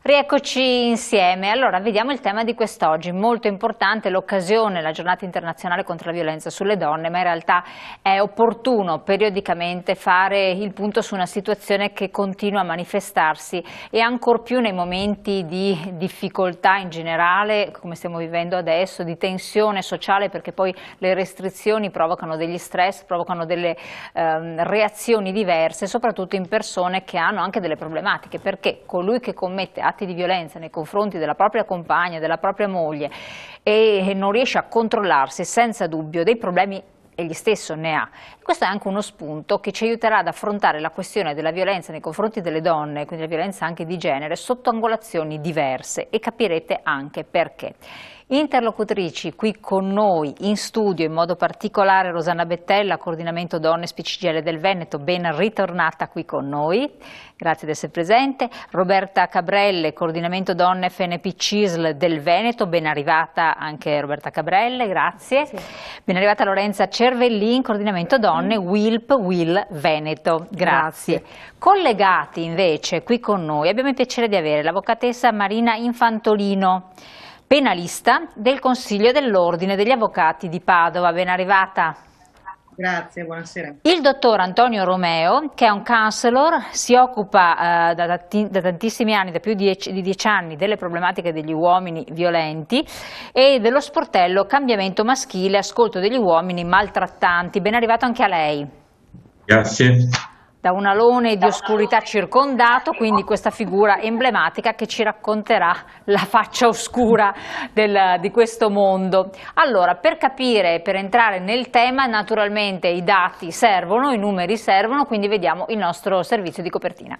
Rieccoci insieme. Allora, vediamo il tema di quest'oggi, molto importante, l'occasione, la giornata internazionale contro la violenza sulle donne, ma in realtà è opportuno periodicamente fare il punto su una situazione che continua a manifestarsi e ancor più nei momenti di difficoltà in generale, come stiamo vivendo adesso, di tensione sociale, perché poi le restrizioni provocano degli stress, provocano delle reazioni diverse, soprattutto in persone che hanno anche delle problematiche, perché colui che commette atti di violenza nei confronti della propria compagna, della propria moglie e non riesce a controllarsi, senza dubbio dei problemi egli stesso ne ha. Questo è anche uno spunto che ci aiuterà ad affrontare la questione della violenza nei confronti delle donne, quindi la violenza anche di genere, sotto angolazioni diverse, e capirete anche perché. Interlocutrici qui con noi in studio, in modo particolare Rosanna Bettella, coordinamento donne SPCGIL del Veneto, ben ritornata qui con noi, grazie di essere presente. Roberta Cabrelle, coordinamento donne FNP CISL del Veneto, ben arrivata anche Roberta Cabrelle, grazie. Sì. Ben arrivata Lorenza Cervellin, coordinamento donne WILP Veneto, grazie. Collegati invece qui con noi abbiamo il piacere di avere l'avvocatessa Marina Infantolino, penalista del Consiglio dell'Ordine degli Avvocati di Padova. Ben arrivata. Grazie, buonasera. Il dottor Antonio Romeo, che è un counselor, si occupa da tantissimi anni, da più di 10 anni, delle problematiche degli uomini violenti e dello sportello Cambiamento Maschile, ascolto degli uomini maltrattanti. Ben arrivato anche a lei. Grazie. Da un alone di oscurità circondato, quindi questa figura emblematica che ci racconterà la faccia oscura di questo mondo. Allora, per capire, per entrare nel tema, naturalmente i dati servono, i numeri servono, quindi vediamo il nostro servizio di copertina.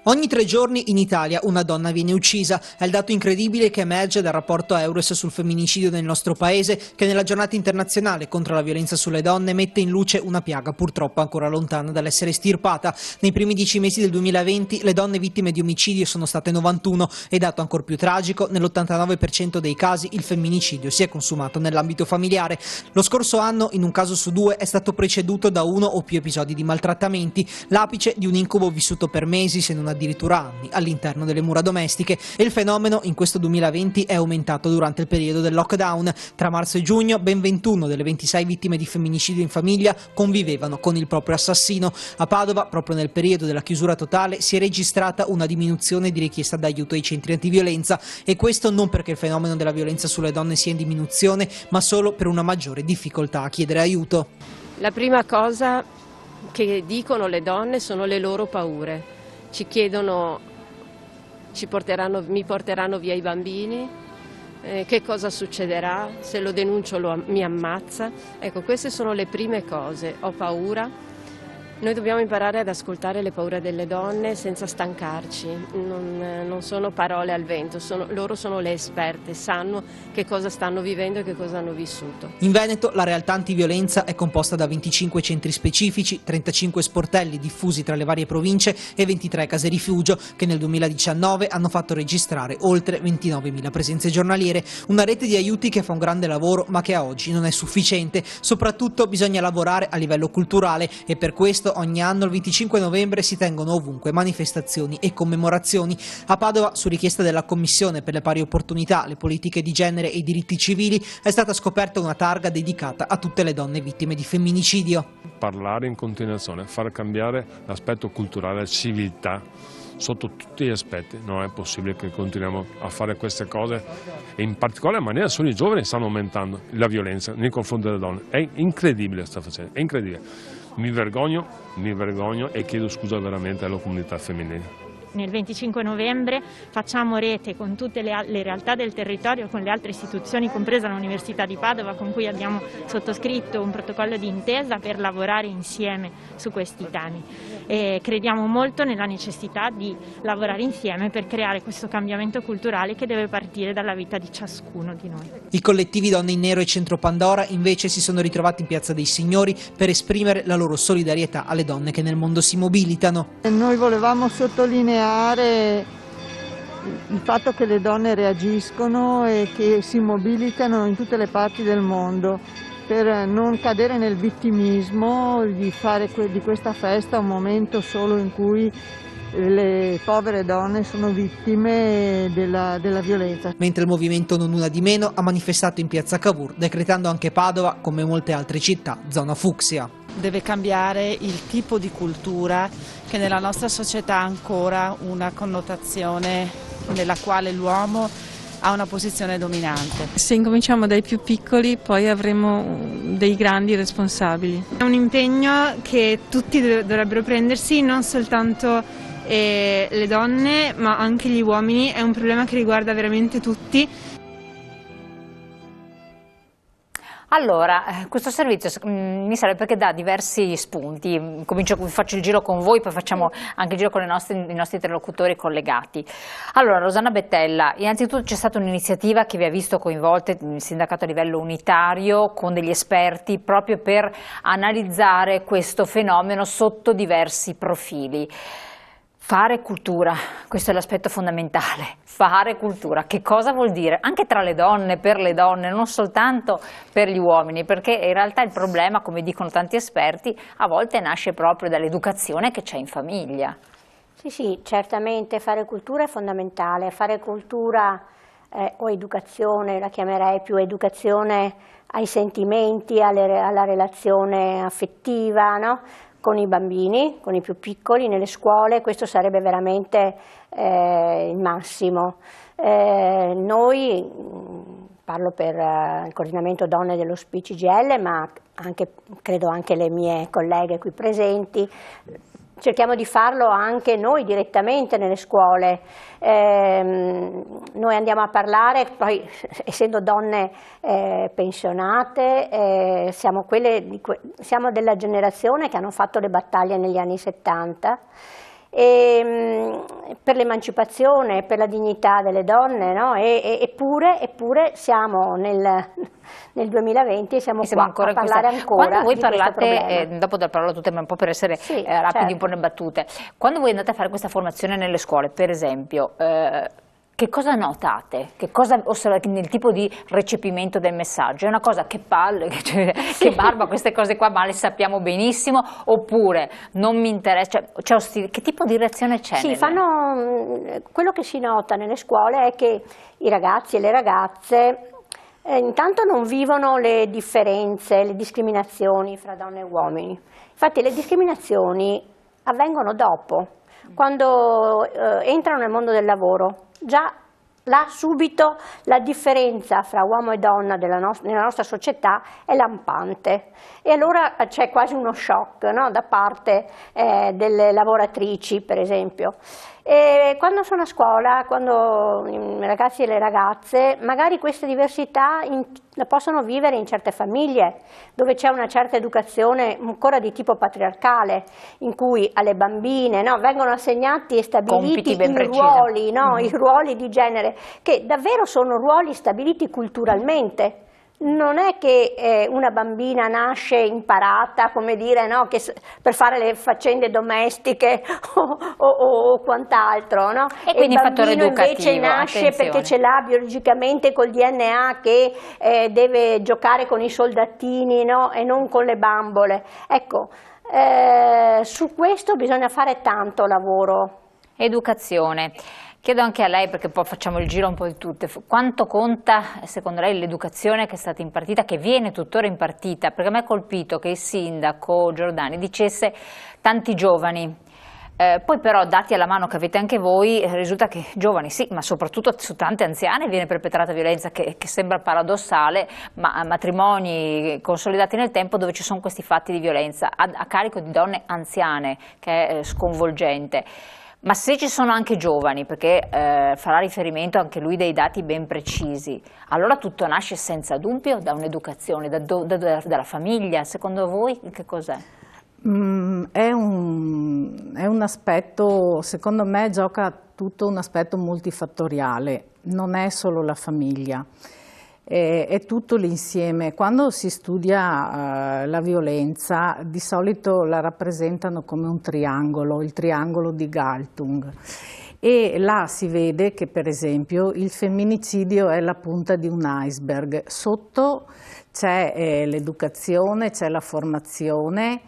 Ogni 3 giorni in Italia una donna viene uccisa. È il dato incredibile che emerge dal rapporto Eures sul femminicidio nel nostro paese, che nella giornata internazionale contro la violenza sulle donne mette in luce una piaga purtroppo ancora lontana dall'essere estirpata. Nei primi 10 mesi del 2020 le donne vittime di omicidio sono state 91 e, dato ancor più tragico, nell'89% dei casi il femminicidio si è consumato nell'ambito familiare. Lo scorso anno in un caso su 2 è stato preceduto da 1 o più episodi di maltrattamenti, l'apice di un incubo vissuto per mesi, se non addirittura anni, all'interno delle mura domestiche, e il fenomeno in questo 2020 è aumentato durante il periodo del lockdown. Tra marzo e giugno ben 21 delle 26 vittime di femminicidio in famiglia convivevano con il proprio assassino. A Padova, proprio nel periodo della chiusura totale, si è registrata una diminuzione di richiesta d'aiuto ai centri antiviolenza, e questo non perché il fenomeno della violenza sulle donne sia in diminuzione, ma solo per una maggiore difficoltà a chiedere aiuto. La prima cosa che dicono le donne sono le loro paure. Ci chiedono, mi porteranno via i bambini, che cosa succederà, se lo denuncio mi ammazza. Ecco, queste sono le prime cose, ho paura. Noi dobbiamo imparare ad ascoltare le paure delle donne senza stancarci, non sono parole al vento, loro sono le esperte, sanno che cosa stanno vivendo e che cosa hanno vissuto. In Veneto la realtà antiviolenza è composta da 25 centri specifici, 35 sportelli diffusi tra le varie province e 23 case rifugio che nel 2019 hanno fatto registrare oltre 29.000 presenze giornaliere. Una rete di aiuti che fa un grande lavoro, ma che a oggi non è sufficiente. Soprattutto bisogna lavorare a livello culturale, e per questo ogni anno il 25 novembre si tengono ovunque manifestazioni e commemorazioni. A Padova, su richiesta della Commissione per le pari opportunità, le politiche di genere e i diritti civili, è stata scoperta una targa dedicata a tutte le donne vittime di femminicidio. Parlare in continuazione, far cambiare l'aspetto culturale, la civiltà sotto tutti gli aspetti. Non è possibile che continuiamo a fare queste cose, e in particolare maniera solo i giovani stanno aumentando la violenza nei confronti delle donne. È incredibile, sta facendo, è incredibile. Mi vergogno e chiedo scusa veramente alla comunità femminile. Nel 25 novembre facciamo rete con tutte le realtà del territorio, con le altre istituzioni, compresa l'Università di Padova, con cui abbiamo sottoscritto un protocollo di intesa per lavorare insieme su questi temi. E crediamo molto nella necessità di lavorare insieme per creare questo cambiamento culturale che deve partire dalla vita di ciascuno di noi. I collettivi Donne in Nero e Centro Pandora invece si sono ritrovati in Piazza dei Signori per esprimere la loro solidarietà alle donne che nel mondo si mobilitano. Noi volevamo sottolineare il fatto che le donne reagiscono e che si mobilitano in tutte le parti del mondo, per non cadere nel vittimismo, di fare di questa festa un momento solo in cui le povere donne sono vittime della violenza. Mentre il movimento Non Una di Meno ha manifestato in piazza Cavour, decretando anche Padova, come molte altre città, zona fucsia. Deve cambiare il tipo di cultura che nella nostra società ha ancora una connotazione nella quale l'uomo ha una posizione dominante. Se incominciamo dai più piccoli, poi avremo dei grandi responsabili. È un impegno che tutti dovrebbero prendersi, non soltanto le donne ma anche gli uomini. È un problema che riguarda veramente tutti. Allora, questo servizio mi serve perché dà diversi spunti. Faccio il giro con voi, poi facciamo anche il giro con i nostri interlocutori collegati. Allora, Rosanna Bettella, innanzitutto c'è stata un'iniziativa che vi ha visto coinvolte, il sindacato a livello unitario, con degli esperti, proprio per analizzare questo fenomeno sotto diversi profili. Fare cultura, questo è l'aspetto fondamentale, fare cultura, che cosa vuol dire? Anche tra le donne, per le donne, non soltanto per gli uomini, perché in realtà il problema, come dicono tanti esperti, a volte nasce proprio dall'educazione che c'è in famiglia. Sì, certamente fare cultura è fondamentale, fare cultura o educazione, la chiamerei più educazione ai sentimenti, alla relazione affettiva, no? Con i bambini, con i più piccoli, nelle scuole, questo sarebbe veramente il massimo. Noi, parlo per il coordinamento donne dello SPI-CGIL, ma credo anche le mie colleghe qui presenti, cerchiamo di farlo anche noi direttamente nelle scuole. Noi andiamo a parlare, poi essendo donne pensionate, siamo della generazione che hanno fatto le battaglie negli anni 70 per l'emancipazione, per la dignità delle donne, no? Eppure siamo nel 2020 e siamo qua ancora a parlare ancora. Quando voi di parlate, dopo dar parola a tutte, ma un po' per essere rapidi, certo, un po' nelle battute, quando voi andate a fare questa formazione nelle scuole, per esempio, che cosa notate? Che cosa osservate nel tipo di recepimento del messaggio? È una cosa che palle, che barba, queste cose qua, ma le sappiamo benissimo, oppure non mi interessa, che tipo di reazione c'è? Sì, quello che si nota nelle scuole è che i ragazzi e le ragazze intanto non vivono le differenze, le discriminazioni fra donne e uomini. Infatti le discriminazioni avvengono dopo, quando entrano nel mondo del lavoro. Già là subito la differenza fra uomo e donna nella nostra società è lampante e allora c'è quasi uno shock, no? Da parte delle lavoratrici, per esempio. E quando sono a scuola, quando i ragazzi e le ragazze, magari queste diversità la possono vivere in certe famiglie, dove c'è una certa educazione ancora di tipo patriarcale, in cui alle bambine, no, vengono assegnati e stabiliti i ruoli, no, i ruoli di genere, che davvero sono ruoli stabiliti culturalmente. Non è che una bambina nasce imparata, come dire, no, per fare le faccende domestiche o quant'altro, no? E quindi il fattore educativo, invece nasce perché ce l'ha biologicamente col DNA che deve giocare con i soldatini, no? E non con le bambole. Ecco, su questo bisogna fare tanto lavoro. Educazione. Chiedo anche a lei, perché poi facciamo il giro un po' di tutte, quanto conta secondo lei l'educazione che è stata impartita, che viene tuttora impartita? Perché a me ha colpito che il sindaco Giordani dicesse tanti giovani, poi però dati alla mano che avete anche voi risulta che giovani sì, ma soprattutto su tante anziane viene perpetrata violenza che sembra paradossale, ma matrimoni consolidati nel tempo dove ci sono questi fatti di violenza a carico di donne anziane, che è sconvolgente. Ma se ci sono anche giovani, perché farà riferimento anche lui dei dati ben precisi, allora tutto nasce senza dubbio da un'educazione, dalla famiglia. Secondo voi che cos'è? È un aspetto, secondo me gioca tutto un aspetto multifattoriale, non è solo la famiglia. È tutto l'insieme. Quando si studia la violenza, di solito la rappresentano come un triangolo, il triangolo di Galtung. e là si vede che per esempio il femminicidio è la punta di un iceberg, sotto c'è l'educazione, c'è la formazione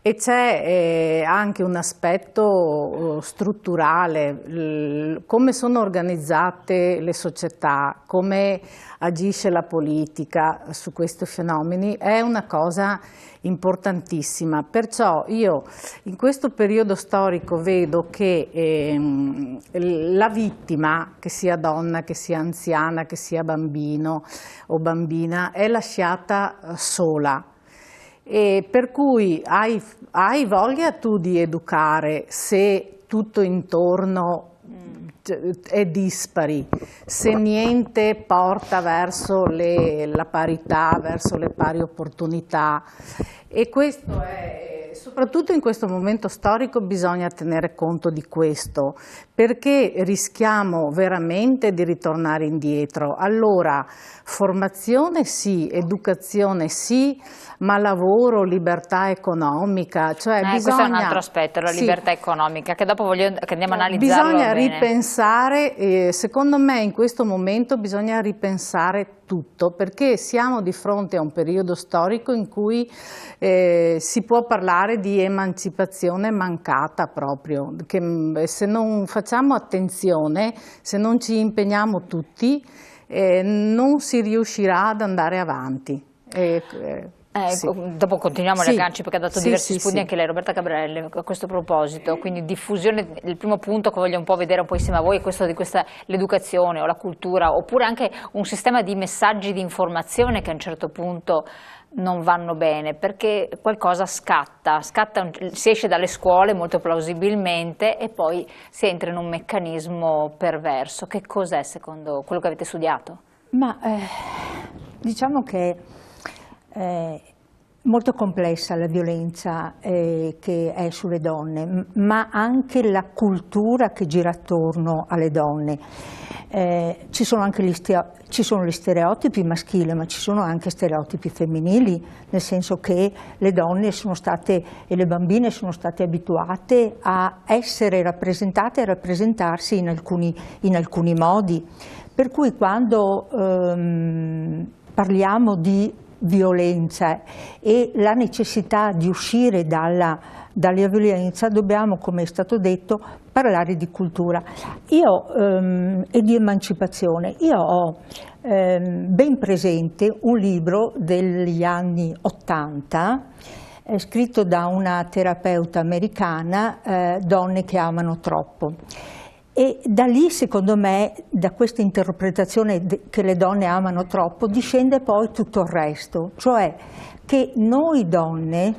e c'è anche un aspetto strutturale, come sono organizzate le società, come agisce la politica su questi fenomeni, è una cosa importantissima. Perciò io in questo periodo storico vedo che la vittima, che sia donna, che sia anziana, che sia bambino o bambina, è lasciata sola. E per cui hai voglia tu di educare se tutto intorno è dispari, se niente porta verso la parità, verso le pari opportunità, e questo è, soprattutto in questo momento storico bisogna tenere conto di questo, perché rischiamo veramente di ritornare indietro. Allora formazione sì, educazione sì, ma lavoro, libertà economica, cioè questo è un altro aspetto, la libertà economica, che dopo che andiamo a analizzarlo bisogna bene. Ripensare, secondo me in questo momento bisogna ripensare tutto, perché siamo di fronte a un periodo storico in cui si può parlare di emancipazione mancata proprio, che se non facciamo attenzione, se non ci impegniamo tutti, non si riuscirà ad andare avanti. Sì. Dopo continuiamo le ganci, perché ha dato diversi spunti anche lei, Roberta Cabrelli, a questo proposito. Quindi diffusione, il primo punto che voglio un po' vedere un po' insieme a voi è questo di l'educazione o la cultura, oppure anche un sistema di messaggi di informazione che a un certo punto non vanno bene, perché qualcosa scatta, si esce dalle scuole molto plausibilmente e poi si entra in un meccanismo perverso. Che cos'è secondo quello che avete studiato? Ma diciamo che molto complessa la violenza che è sulle donne, ma anche la cultura che gira attorno alle donne. Ci sono anche gli stereotipi maschili, ma ci sono anche stereotipi femminili, nel senso che le donne e le bambine sono state abituate a essere rappresentate e a rappresentarsi in alcuni modi. Per cui quando parliamo di violenza e la necessità di uscire dalla violenza, dobbiamo, come è stato detto, parlare di cultura e di emancipazione. Io ho ben presente un libro degli anni '80 scritto da una terapeuta americana, Donne che amano troppo. E da lì, secondo me, da questa interpretazione che le donne amano troppo, discende poi tutto il resto, cioè che noi donne,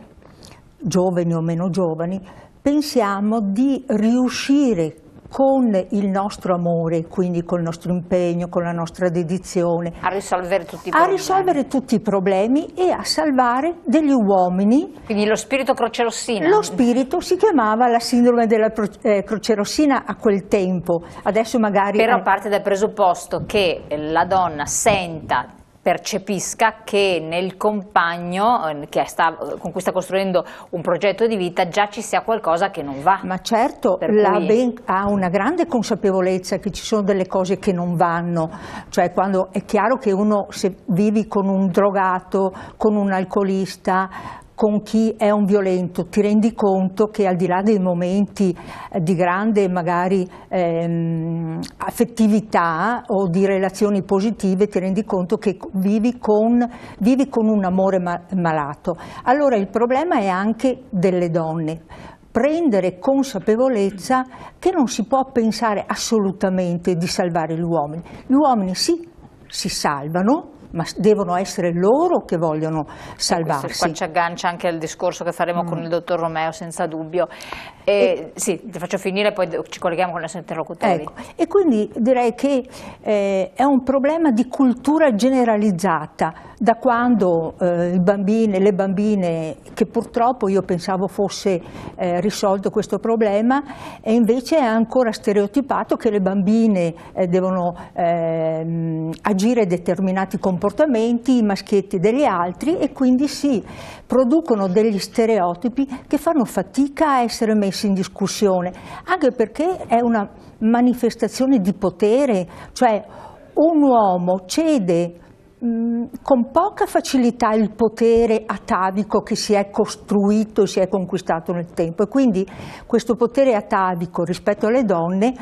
giovani o meno giovani, pensiamo di riuscire con il nostro amore, quindi col nostro impegno, con la nostra dedizione, a risolvere tutti i problemi e a salvare degli uomini. Quindi lo spirito crocerossina. Lo spirito si chiamava la sindrome della crocerossina a quel tempo, adesso magari... Però parte dal presupposto che la donna percepisca che nel compagno con cui sta costruendo un progetto di vita già ci sia qualcosa che non va. Ma certo, ha una grande consapevolezza che ci sono delle cose che non vanno, cioè quando è chiaro che uno, se vivi con un drogato, con un alcolista, con chi è un violento, ti rendi conto che al di là dei momenti di grande magari affettività o di relazioni positive, ti rendi conto che vivi con un amore malato. Allora il problema è anche delle donne. Prendere consapevolezza che non si può pensare assolutamente di salvare gli uomini. Gli uomini sì, si salvano, ma devono essere loro che vogliono salvarsi. Qua ci aggancia anche al discorso che faremo con il dottor Romeo, senza dubbio. Sì, ti faccio finire, poi ci colleghiamo con i nostri interlocutori. Ecco. E quindi direi che è un problema di cultura generalizzata, da quando le bambine, che purtroppo io pensavo fosse risolto questo problema, e invece è ancora stereotipato che le bambine devono agire determinati comportamenti comportamenti, i maschietti degli altri, e quindi si producono degli stereotipi che fanno fatica a essere messi in discussione, anche perché è una manifestazione di potere, cioè un uomo cede con poca facilità il potere atavico che si è costruito e si è conquistato nel tempo, e quindi questo potere atavico rispetto alle donne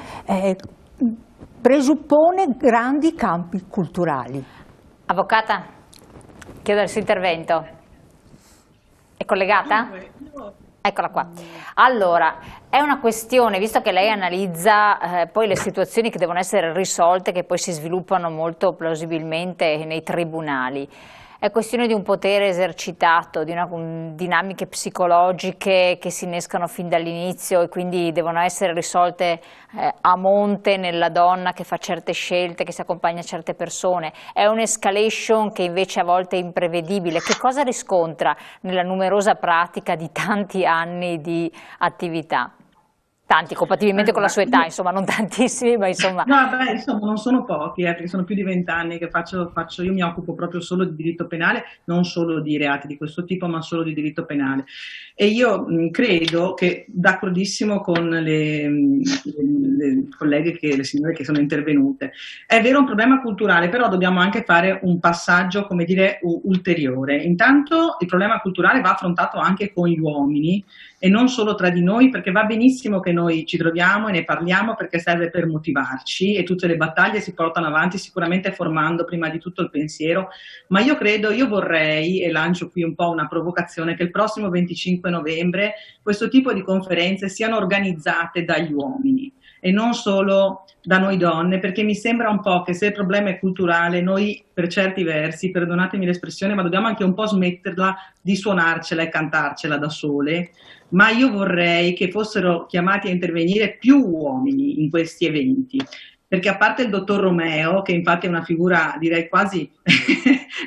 presuppone grandi campi culturali. Avvocata, chiedo il suo intervento. È collegata? Eccola qua. Allora, è una questione, visto che lei analizza poi le situazioni che devono essere risolte, che poi si sviluppano molto plausibilmente nei tribunali, è questione di un potere esercitato, di una dinamiche psicologiche che si innescano fin dall'inizio e quindi devono essere risolte a monte nella donna che fa certe scelte, che si accompagna a certe persone. È un'escalation che invece a volte è imprevedibile. Che cosa riscontra nella numerosa pratica di tanti anni di attività? Tanti, compatibilmente con la sua età, insomma, non tantissimi, ma insomma. No, beh, insomma, non sono pochi, perché sono più di 20 anni che io mi occupo proprio solo di diritto penale, non solo di reati di questo tipo, ma solo di diritto penale. E io credo che, d'accordissimo con le colleghe, le signore che sono intervenute, è vero un problema culturale, però dobbiamo anche fare un passaggio, come dire, ulteriore. Intanto il problema culturale va affrontato anche con gli uomini, e non solo tra di noi, perché va benissimo che noi ci troviamo e ne parliamo, perché serve per motivarci, e tutte le battaglie si portano avanti sicuramente formando prima di tutto il pensiero, ma io vorrei, e lancio qui un po' una provocazione, che il prossimo 25 novembre questo tipo di conferenze siano organizzate dagli uomini e non solo da noi donne, perché mi sembra un po' che se il problema è culturale, noi per certi versi, perdonatemi l'espressione, ma dobbiamo anche un po' smetterla di suonarcela e cantarcela da sole, ma io vorrei che fossero chiamati a intervenire più uomini in questi eventi, perché a parte il dottor Romeo, che infatti è una figura direi quasi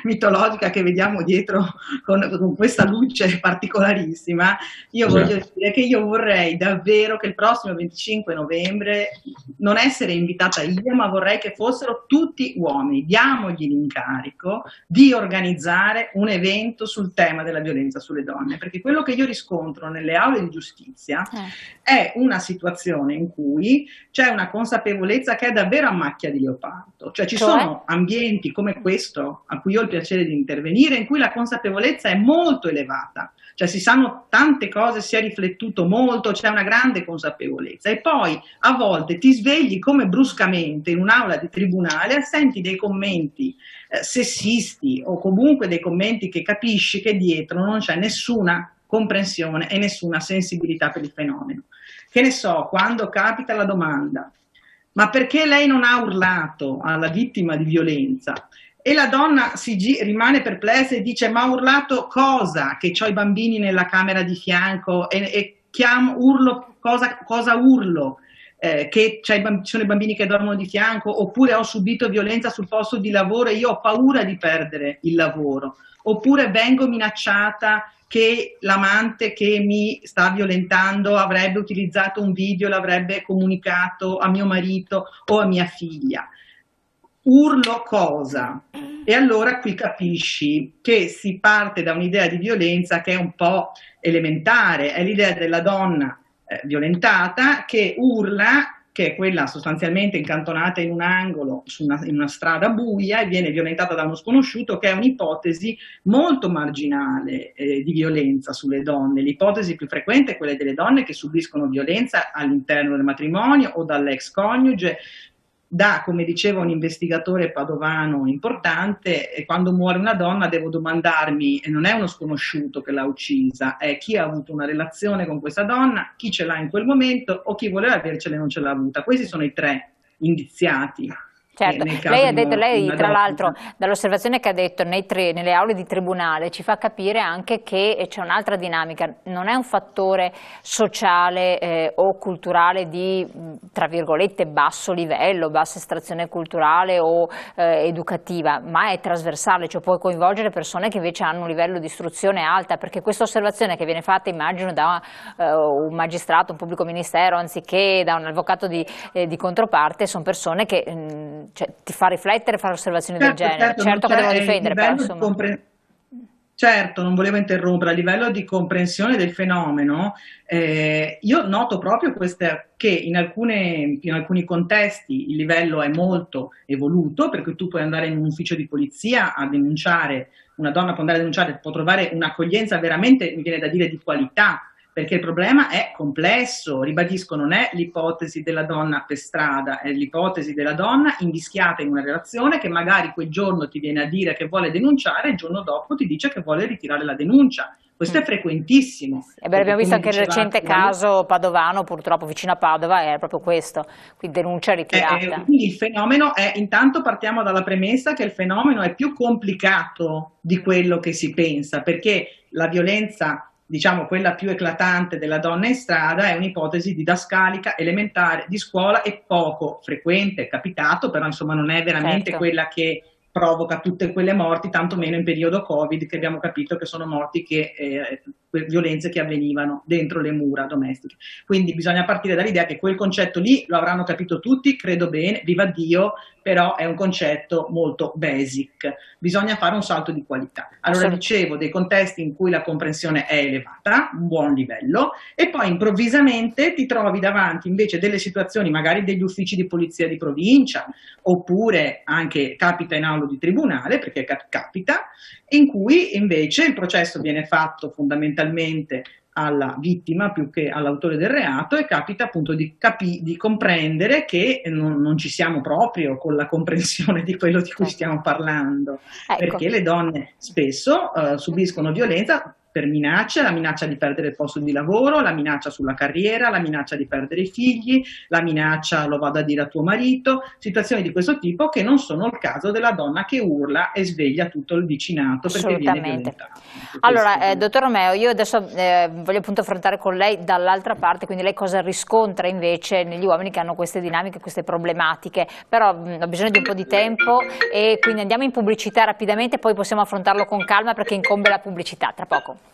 mitologica che vediamo dietro con questa luce particolarissima, io voglio dire che io vorrei davvero che il prossimo 25 novembre non essere invitata io, ma vorrei che fossero tutti uomini. Diamogli l'incarico di organizzare un evento sul tema della violenza sulle donne, perché quello che io riscontro nelle aule di giustizia è una situazione in cui c'è una consapevolezza che è davvero a macchia di leopardo, cioè ci sono ambienti come questo a cui ho il piacere di intervenire, in cui la consapevolezza è molto elevata, cioè si sanno tante cose, si è riflettuto molto, c'è una grande consapevolezza, e poi a volte ti svegli come bruscamente in un'aula di tribunale e senti dei commenti sessisti, o comunque dei commenti che capisci che dietro non c'è nessuna comprensione e nessuna sensibilità per il fenomeno. Che ne so, quando capita la domanda: ma perché lei non ha urlato alla vittima di violenza? E la donna rimane perplessa e dice: ma ha urlato cosa? Che ho i bambini nella camera di fianco e urlo, cosa urlo? Che ci sono i bambini che dormono di fianco, oppure ho subito violenza sul posto di lavoro e io ho paura di perdere il lavoro, oppure vengo minacciata che l'amante che mi sta violentando avrebbe utilizzato un video e l'avrebbe comunicato a mio marito o a mia figlia. Urlo cosa? E allora qui capisci che si parte da un'idea di violenza che è un po' elementare, è l'idea della donna violentata che urla, che è quella sostanzialmente incantonata in un angolo in una strada buia e viene violentata da uno sconosciuto, che è un'ipotesi molto marginale di violenza sulle donne. L'ipotesi più frequente è quella delle donne che subiscono violenza all'interno del matrimonio o dall'ex coniuge, da, come diceva un investigatore padovano importante, quando muore una donna devo domandarmi, e non è uno sconosciuto che l'ha uccisa, è chi ha avuto una relazione con questa donna, chi ce l'ha in quel momento o chi voleva avercela e non ce l'ha avuta. Questi sono i tre indiziati. Certo, lei ha detto, tra l'altro dall'osservazione che ha detto nelle aule di tribunale ci fa capire anche che c'è un'altra dinamica, non è un fattore sociale o culturale di, tra virgolette, basso livello, bassa estrazione culturale o educativa, ma è trasversale, cioè può coinvolgere persone che invece hanno un livello di istruzione alta, perché questa osservazione che viene fatta immagino da un magistrato, un pubblico ministero, anziché da un avvocato di controparte, sono persone che cioè, ti fa riflettere fare osservazioni del genere. Certo che devono difendere, però insomma... Certo, non volevo interrompere, a livello di comprensione del fenomeno, io noto proprio che in alcuni contesti il livello è molto evoluto, perché tu puoi andare in un ufficio di polizia a denunciare, una donna può andare a denunciare, può trovare un'accoglienza veramente, mi viene da dire, di qualità, perché il problema è complesso, ribadisco, non è l'ipotesi della donna per strada, è l'ipotesi della donna invischiata in una relazione che magari quel giorno ti viene a dire che vuole denunciare e il giorno dopo ti dice che vuole ritirare la denuncia. Questo è frequentissimo. Abbiamo visto anche il recente caso padovano, purtroppo vicino a Padova, è proprio questo, quindi denuncia ritirata. Quindi il fenomeno è, intanto partiamo dalla premessa che il fenomeno è più complicato di quello che si pensa, perché la violenza, diciamo quella più eclatante della donna in strada, è un'ipotesi didascalica, elementare, di scuola e poco frequente, è capitato, però insomma non è veramente quella che provoca tutte quelle morti, tantomeno in periodo Covid, che abbiamo capito che sono morti violenze che avvenivano dentro le mura domestiche. Quindi bisogna partire dall'idea che quel concetto lì lo avranno capito tutti, credo bene, viva Dio, però è un concetto molto basic, bisogna fare un salto di qualità. Allora dicevo, dei contesti in cui la comprensione è elevata, un buon livello, e poi improvvisamente ti trovi davanti invece delle situazioni, magari degli uffici di polizia di provincia, oppure anche capita in aula di tribunale, perché capita, in cui invece il processo viene fatto fondamentalmente alla vittima più che all'autore del reato, e capita appunto di comprendere che non ci siamo proprio con la comprensione di quello di cui stiamo parlando, perché le donne spesso subiscono violenza per minacce, la minaccia di perdere il posto di lavoro, la minaccia sulla carriera, la minaccia di perdere i figli, la minaccia lo vado a dire a tuo marito, situazioni di questo tipo che non sono il caso della donna che urla e sveglia tutto il vicinato perché viene violentata. Allora, dottor Romeo, io adesso voglio appunto affrontare con lei dall'altra parte, quindi lei cosa riscontra invece negli uomini che hanno queste dinamiche, queste problematiche, però ho bisogno di un po' di tempo e quindi andiamo in pubblicità rapidamente, poi possiamo affrontarlo con calma perché incombe la pubblicità, tra poco.